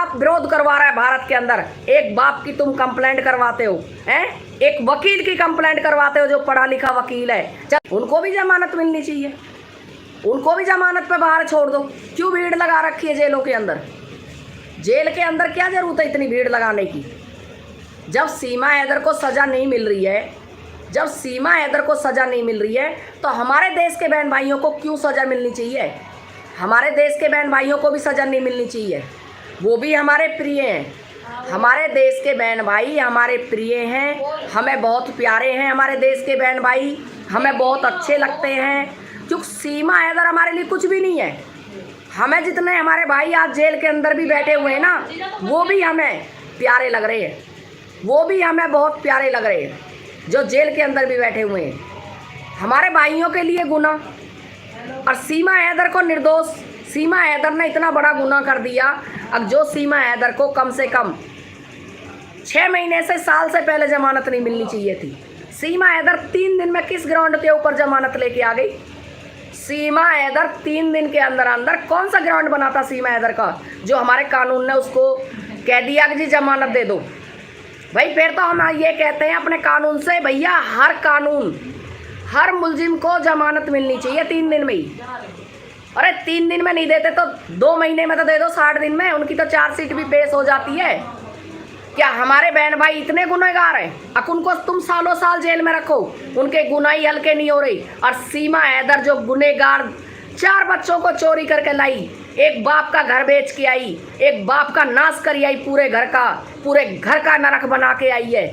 बाप विरोध करवा रहा है भारत के अंदर, एक बाप की तुम कंप्लेंट करवाते हो हैं, एक वकील की कंप्लेंट करवाते हो जो पढ़ा लिखा वकील है। चल उनको भी जमानत मिलनी चाहिए, उनको भी जमानत पे बाहर छोड़ दो। क्यों भीड़ लगा रखी है जेलों के अंदर? जेल के अंदर क्या जरूरत है इतनी भीड़ लगाने की? जब सीमा हैदर को सज़ा नहीं मिल रही है, जब सीमा हैदर को सज़ा नहीं मिल रही है तो हमारे देश के बहन भाइयों को क्यों सज़ा मिलनी चाहिए? हमारे देश के बहन भाइयों को भी सज़ा नहीं मिलनी चाहिए, वो भी हमारे प्रिय हैं। हमारे देश के बहन भाई हमारे प्रिय हैं, हमें बहुत प्यारे हैं। हमारे देश के बहन भाई हमें बहुत अच्छे लगते हैं, क्योंकि सीमा हैदर हमारे लिए कुछ भी नहीं है। हमें जितने हमारे भाई आज जेल के अंदर भी बैठे हुए हैं ना, वो भी हमें प्यारे लग रहे हैं, वो भी हमें बहुत प्यारे लग रहे हैं जो जेल के अंदर भी बैठे हुए हैं। हमारे भाइयों के लिए गुनाह, और सीमा हैदर को निर्दोष, सीमा हैदर ने इतना बड़ा गुनाह कर दिया। अब जो सीमा हैदर को कम से कम 6 महीने से साल से पहले जमानत नहीं मिलनी चाहिए थी, सीमा हैदर 3 दिन में किस ग्राउंड के ऊपर जमानत लेके आ गई? सीमा हैदर 3 दिन के अंदर अंदर कौन सा ग्राउंड बना था सीमा हैदर का जो हमारे कानून ने उसको कह दिया कि जी जमानत दे दो? भाई फिर तो हम ये कहते हैं अपने कानून से, भैया हर कानून हर मुलजिम को जमानत मिलनी चाहिए 3 दिन में ही। अरे 3 दिन में नहीं देते तो 2 महीने में तो दे दो, 60 दिन में उनकी तो चार्जशीट भी पेश हो जाती है। क्या हमारे बहन भाई इतने गुनहगार हैं? अब उनको तुम सालों साल जेल में रखो, उनके गुनाही हल्के नहीं हो रही। और सीमा हैदर जो गुनहगार 4 बच्चों को चोरी करके लाई, एक बाप का घर बेच के आई, एक बाप का नाश कर आई, पूरे घर का नरक बना के आई है,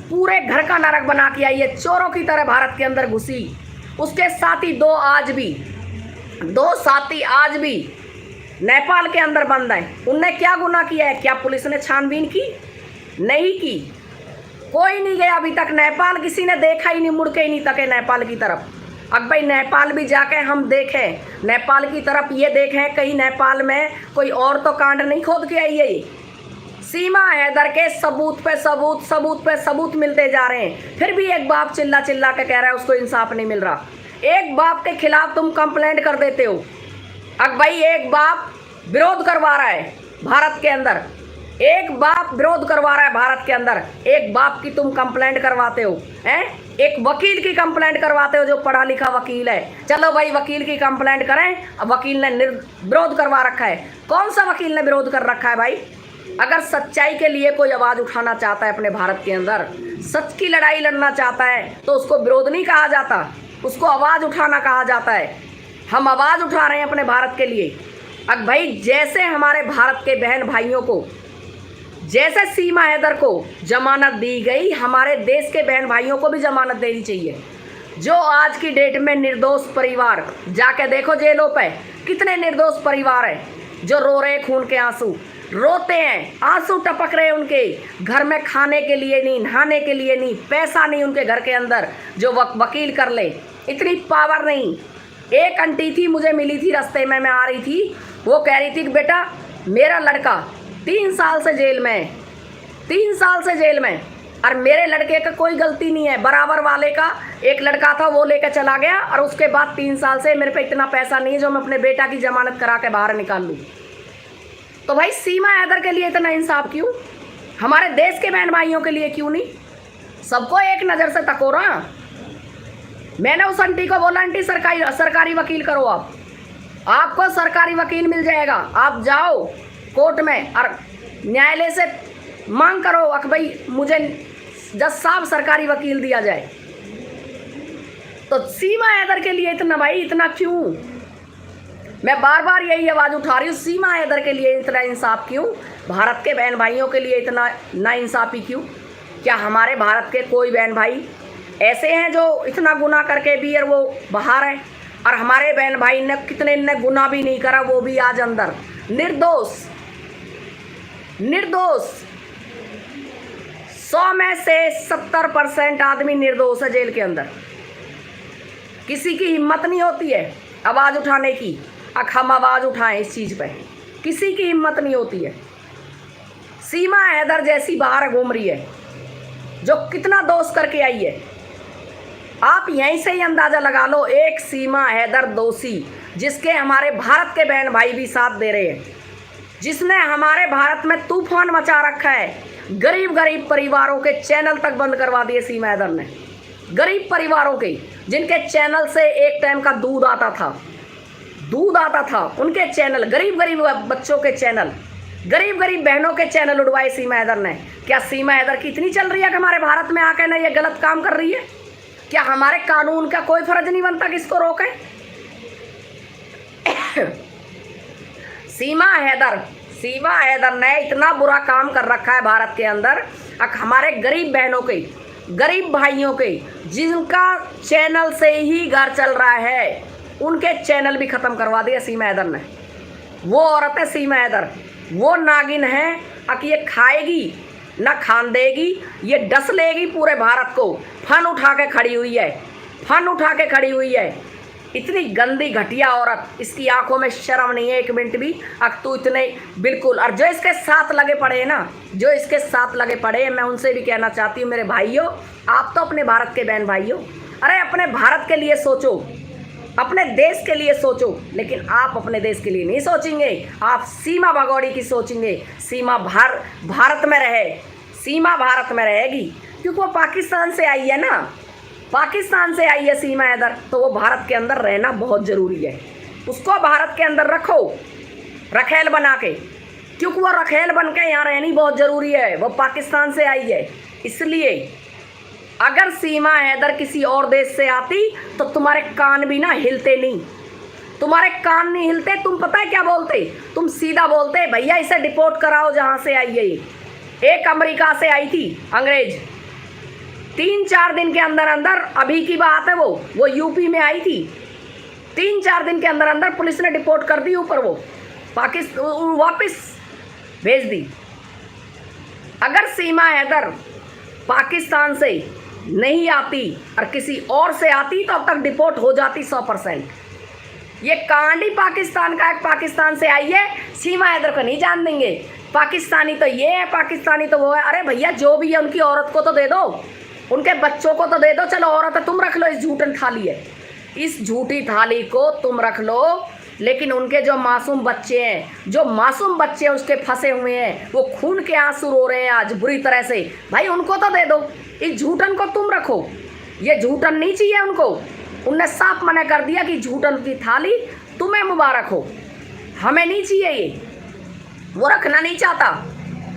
पूरे घर का नरक बना के आई है, चोरों की तरह भारत के अंदर घुसी। उसके साथी 2 साथी आज भी नेपाल के अंदर बंद हैं। उनने क्या गुनाह किया है? क्या पुलिस ने छानबीन की? नहीं की, कोई नहीं गया अभी तक नेपाल, किसी ने देखा ही नहीं, मुड़ के ही नहीं तके नेपाल की तरफ। अब भाई नेपाल भी जाके हम देखें, नेपाल की तरफ ये देखें कहीं नेपाल में कोई और तो कांड नहीं खोद के आई है। सीमा हैदर के सबूत पे सबूत मिलते जा रहे हैं, फिर भी एक बाप चिल्ला चिल्ला के कह रहा है उसको इंसाफ नहीं मिल रहा। एक बाप के खिलाफ तुम कंप्लेंट कर देते हो। अब भाई एक बाप विरोध करवा रहा है भारत के अंदर, एक बाप विरोध करवा रहा है भारत के अंदर, एक बाप की तुम कंप्लेंट करवाते हो हैं, एक वकील की कंप्लेंट करवाते हो जो पढ़ा लिखा वकील है। चलो भाई वकील की कंप्लेंट करें, अब वकील ने विरोध करवा रखा है। कौन सा वकील ने विरोध कर रखा है भाई? अगर सच्चाई के लिए कोई आवाज़ उठाना चाहता है अपने भारत के अंदर, सच की लड़ाई लड़ना चाहता है, तो उसको विरोध नहीं कहा जाता, उसको आवाज़ उठाना कहा जाता है। हम आवाज़ उठा रहे हैं अपने भारत के लिए। अब भाई जैसे हमारे भारत के बहन भाइयों को, जैसे सीमा हैदर को जमानत दी गई, हमारे देश के बहन भाइयों को भी जमानत देनी चाहिए। जो आज की डेट में निर्दोष परिवार, जाके देखो जेलों पे कितने निर्दोष परिवार हैं जो रो रहे, खून के आंसू रोते हैं, आंसू टपक रहे उनके घर में, खाने के लिए नहीं, नहाने के लिए नहीं, पैसा नहीं उनके घर के अंदर जो वकील कर ले, इतनी पावर नहीं। एक आंटी थी, मुझे मिली थी रास्ते में, मैं आ रही थी, वो कह रही थी कि बेटा मेरा लड़का 3 साल से जेल में है, 3 साल से जेल में, और मेरे लड़के का कोई गलती नहीं है, बराबर वाले का एक लड़का था वो लेकर चला गया, और उसके बाद 3 साल से मेरे पे इतना पैसा नहीं है जो मैं अपने बेटा की जमानत करा के बाहर निकाल लूँ। तो भाई सीमा हैदर के लिए इतना इंसाफ क्यों? हमारे देश के बहन भाइयों के लिए क्यों नहीं? सबको एक नज़र से तको रहा। मैंने उस आंटी को बोला आंटी सरकारी वकील करो, आपको सरकारी वकील मिल जाएगा, आप जाओ कोर्ट में और न्यायालय से मांग करो कि भाई मुझे जज साहब सरकारी वकील दिया जाए। तो सीमा हैदर के लिए इतना, भाई इतना क्यों? मैं बार बार यही आवाज़ उठा रही हूँ, सीमा हैदर के लिए इतना इंसाफ क्यों? भारत के बहन भाइयों के लिए इतना नाइंसाफ़ी क्यों? क्या हमारे भारत के कोई बहन भाई ऐसे हैं जो इतना गुनाह करके भी और वो बाहर है, और हमारे बहन भाई ने कितने ने गुनाह भी नहीं करा, वो भी आज अंदर निर्दोष 100 में से 70% आदमी निर्दोष है जेल के अंदर। किसी की हिम्मत नहीं होती है आवाज़ उठाने की, हम आवाज़ उठाएं इस चीज़ पे, किसी की हिम्मत नहीं होती है। सीमा हैदर जैसी बाहर घूम रही है जो कितना दोष करके आई है, आप यहीं से ही अंदाज़ा लगा लो। एक सीमा हैदर दोषी जिसके हमारे भारत के बहन भाई भी साथ दे रहे हैं, जिसने हमारे भारत में तूफान मचा रखा है। गरीब गरीब परिवारों के चैनल तक बंद करवा दिए सीमा हैदर ने। गरीब परिवारों के, जिनके चैनल से एक टाइम का दूध आता था, उनके चैनल, गरीब गरीब बच्चों के चैनल, गरीब गरीब बहनों के चैनल उड़वाए सीमा हैदर ने। क्या सीमा हैदर की इतनी चल रही है कि हमारे भारत में आके ना ये गलत काम कर रही है? क्या हमारे कानून का कोई फर्ज नहीं बनता कि इसको रोके? सीमा हैदर ने इतना बुरा काम कर रखा है भारत के अंदर। हमारे गरीब बहनों के, गरीब भाइयों के, जिनका चैनल से ही घर चल रहा है, उनके चैनल भी खत्म करवा दिया सीमा हैदर ने। वो औरत है सीमा हैदर, वो नागिन है कि ये खाएगी ना खान देगी, ये डस लेगी पूरे भारत को। फन उठा के खड़ी हुई है, इतनी गंदी घटिया औरत। इसकी आंखों में शर्म नहीं है एक मिनट भी। अब तू इतने बिल्कुल, और जो इसके साथ लगे पड़े हैं, मैं उनसे भी कहना चाहती हूँ, मेरे भाइयों, आप तो अपने भारत के बहन भाइयों, अरे अपने भारत के लिए सोचो, अपने देश के लिए सोचो। लेकिन आप अपने देश के लिए नहीं सोचेंगे, आप सीमा भगोड़ी की सोचेंगे। सीमा भारत में रहे, सीमा भारत में रहेगी, क्योंकि वो पाकिस्तान से आई है ना, पाकिस्तान से आई है सीमा हैदर, तो वो भारत के अंदर रहना बहुत ज़रूरी है। उसको भारत के अंदर रखो रखेल बना के, क्योंकि वो रखेल बन के यहाँ रहनी बहुत ज़रूरी है। वो पाकिस्तान से आई है, इसलिए अगर सीमा हैदर किसी और देश से आती तो तुम्हारे कान भी ना हिलते नहीं, तुम्हारे कान नहीं हिलते। तुम पता है क्या बोलते? तुम सीधा बोलते, भैया इसे डिपोर्ट कराओ जहाँ से आई है। एक अमेरिका से आई थी अंग्रेज, 3-4 दिन के अंदर अंदर, अभी की बात है, वो यूपी में आई थी, 3-4 दिन के अंदर अंदर पुलिस ने डिपोर्ट कर दी ऊपर, वो पाकिस्तान वापस भेज दी। अगर सीमा हैदर पाकिस्तान से नहीं आती और किसी और से आती तो अब तक डिपोर्ट हो जाती 100%। ये कांड ही पाकिस्तान का है, पाकिस्तान से आई है, सीमा हैदर को नहीं जान देंगे। पाकिस्तानी तो ये है, पाकिस्तानी तो वो है। अरे भैया जो भी है उनकी औरत को तो दे दो, उनके बच्चों को तो दे दो। चलो औरत तुम रख लो, इस झूठन थाली है, इस झूठी थाली को तुम रख लो, लेकिन उनके जो मासूम बच्चे हैं, उसके फंसे हुए हैं, वो खून के आंसू रो रहे हैं आज बुरी तरह से, भाई उनको तो दे दो। इस झूठन को तुम रखो, ये झूठन नहीं चाहिए उनको। उनने साफ मना कर दिया कि झूठन की थाली तुम्हें मुबारक हो, हमें नहीं चाहिए ये। वो रखना नहीं चाहता,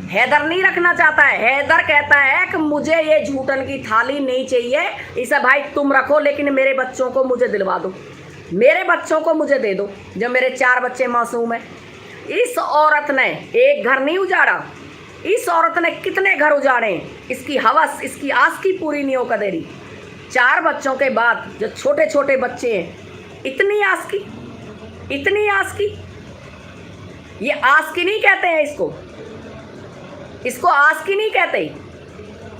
हैदर नहीं रखना चाहता है। हैदर कहता है कि मुझे ये झूठन की थाली नहीं चाहिए, इसे भाई तुम रखो, लेकिन मेरे बच्चों को मुझे दिलवा दो, मेरे बच्चों को मुझे दे दो, जब मेरे 4 बच्चे मासूम हैं। इस औरत ने एक घर नहीं उजाड़ा, इस औरत ने कितने घर उजाड़े। इसकी हवस, इसकी आस की पूरी नहीं हो कदेरी। 4 बच्चों के बाद जो छोटे छोटे बच्चे हैं, इतनी आस की, इतनी आस की। ये आस की नहीं कहते हैं इसको आस की नहीं कहते।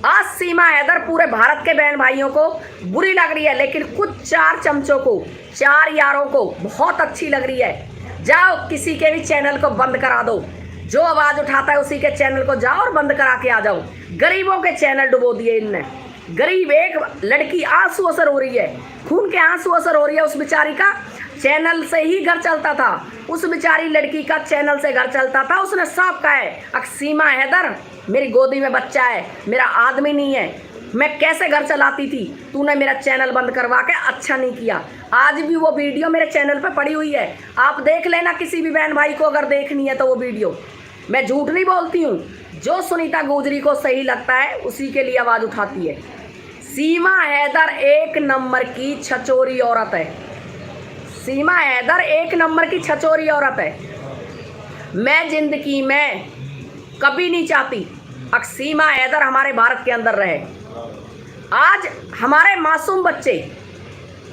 आज सीमा हैदर पूरे भारत के बहन भाइयों को बुरी लग रही है, लेकिन कुछ 4 चमचों को, 4 यारों को बहुत अच्छी लग रही है। जाओ किसी के भी चैनल को बंद करा दो, जो आवाज़ उठाता है उसी के चैनल को जाओ और बंद करा के आ जाओ। गरीबों के चैनल डुबो दिए इनने। गरीब एक लड़की आंसू असर हो रही है, खून के आंसू असर हो रही है। उस बेचारी का चैनल से ही घर चलता था, उस बेचारी लड़की का चैनल से घर चलता था। उसने साफ कहा है, सीमा हैदर मेरी गोदी में बच्चा है, मेरा आदमी नहीं है, मैं कैसे घर चलाती थी, तूने मेरा चैनल बंद करवा के अच्छा नहीं किया। आज भी वो वीडियो मेरे चैनल पे पड़ी हुई है, आप देख लेना। किसी भी बहन भाई को अगर देखनी है तो वो वीडियो, मैं झूठ नहीं बोलती हूँ। जो सुनीता गुजरी को सही लगता है उसी के लिए आवाज़ उठाती है। सीमा हैदर 1 नंबर की छचोरी औरत है, सीमा हैदर 1 नंबर की छचोरी औरत है। मैं जिंदगी में कभी नहीं चाहती सीमा हैदर हमारे भारत के अंदर रहे। आज हमारे मासूम बच्चे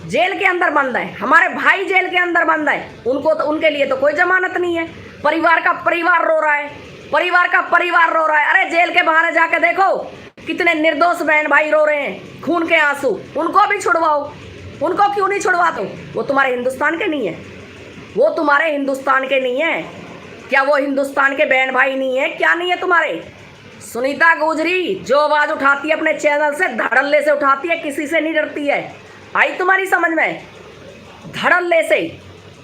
जेल के अंदर बंद हैं, हमारे भाई जेल के अंदर बंद हैं, उनको तो, उनके लिए तो कोई जमानत नहीं है। परिवार का परिवार रो रहा है, परिवार का परिवार रो रहा है। अरे जेल के बाहर जाके देखो कितने निर्दोष बहन भाई रो रहे हैं, खून के आंसू। उनको भी छुड़वाओ, उनको क्यों नहीं छुड़वाते? वो तुम्हारे हिंदुस्तान के नहीं है, वो तुम्हारे हिंदुस्तान के नहीं है क्या? वो हिंदुस्तान के बहन भाई नहीं है क्या? नहीं है तुम्हारे? सुनीता गुजरी जो आवाज़ उठाती है अपने चैनल से, धड़ल्ले से उठाती है, किसी से नहीं डरती है। आई तुम्हारी समझ में? धड़ल्ले से।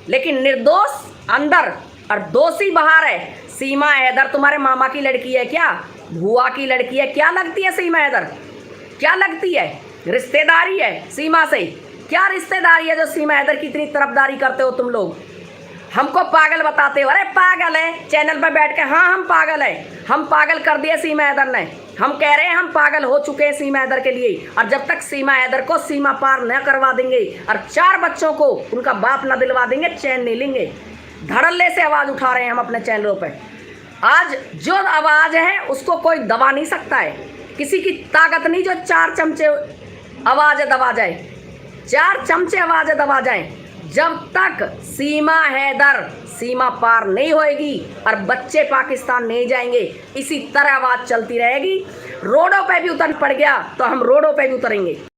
लेकिन निर्दोष अंदर और दोषी बाहर है। सीमा हैदर तुम्हारे मामा की लड़की है क्या? बुआ की लड़की है क्या? लगती है सीमा हैदर? क्या लगती है? रिश्तेदारी है सीमा से? क्या रिश्तेदारी है जो सीमा हैदर की इतनी तरफदारी करते हो तुम लोग? हमको पागल बताते हो। अरे पागल है चैनल पर बैठ के। हाँ हम पागल है, हम पागल कर दिए सीमा हैदर ने। हम कह रहे हैं हम पागल हो चुके हैं सीमा हैदर के लिए। और जब तक सीमा हैदर को सीमा पार न करवा देंगे और 4 बच्चों को उनका बाप न दिलवा देंगे, चैन नहीं लेंगे। धड़ल्ले से आवाज़ उठा रहे हैं हम अपने चैनलों पर। आज जो आवाज़ है उसको कोई दबा नहीं सकता है। किसी की ताकत नहीं जो 4 चमचे आवाज़ दबा जाए, 4 चमचे आवाज़ दबा जाए। जब तक सीमा हैदर सीमा पार नहीं होएगी और बच्चे पाकिस्तान नहीं जाएंगे, इसी तरह आवाज़ चलती रहेगी। रोडों पे भी उतर पड़ गया तो हम रोडों पे भी उतरेंगे।